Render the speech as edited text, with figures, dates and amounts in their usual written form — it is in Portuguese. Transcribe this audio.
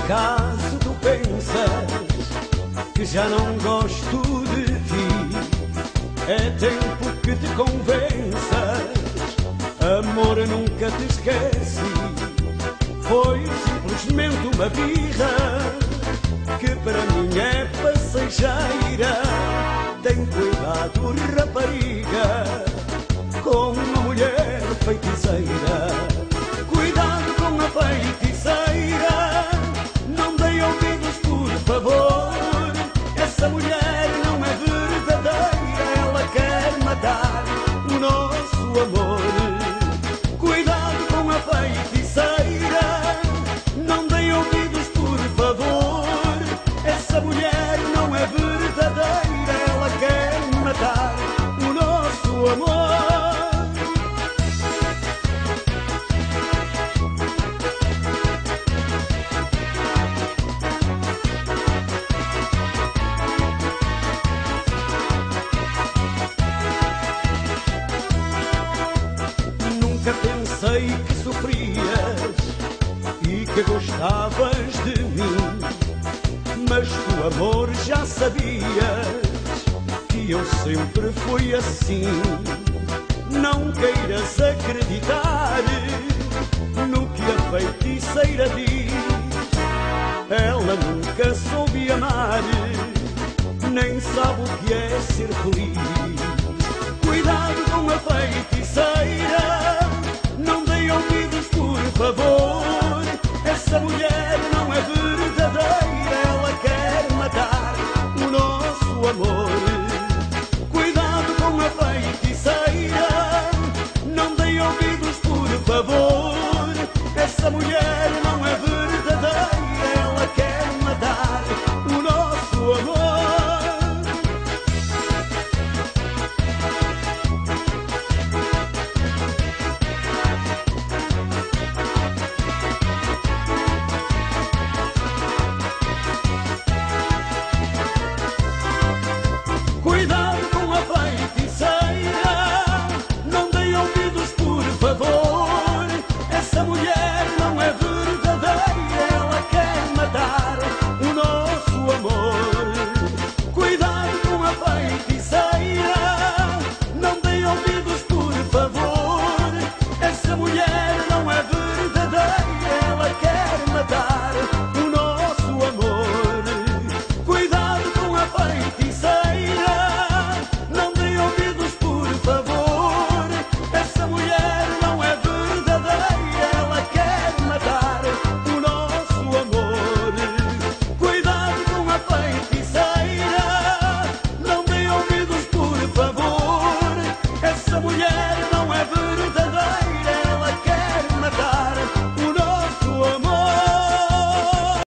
acaso tu pensas que já não gosto de ti? É tempo que te convenças, amor, eu nunca te esqueci. Foi simplesmente uma birra que para mim é passageira. Tem cuidado, rapariga, com uma mulher feiticeira. Cuidado com a feiticeira, não dei ouvidos por favor. Essa mulher não é verdadeira, ela quer matar o nosso amor. Cuidado com a feiticeira, não dei ouvidos por favor. Essa mulher não é verdadeira, ela quer matar o nosso amor. Nunca pensei que sofrias e que gostavas de mim, mas tu, amor, já sabias que eu sempre fui assim. Não queiras acreditar no que a feiticeira diz. Ela nunca soube amar, nem sabe o que é ser feliz. Cuidado com a feiticeira, não dei ouvidos por favor. Essa mulher não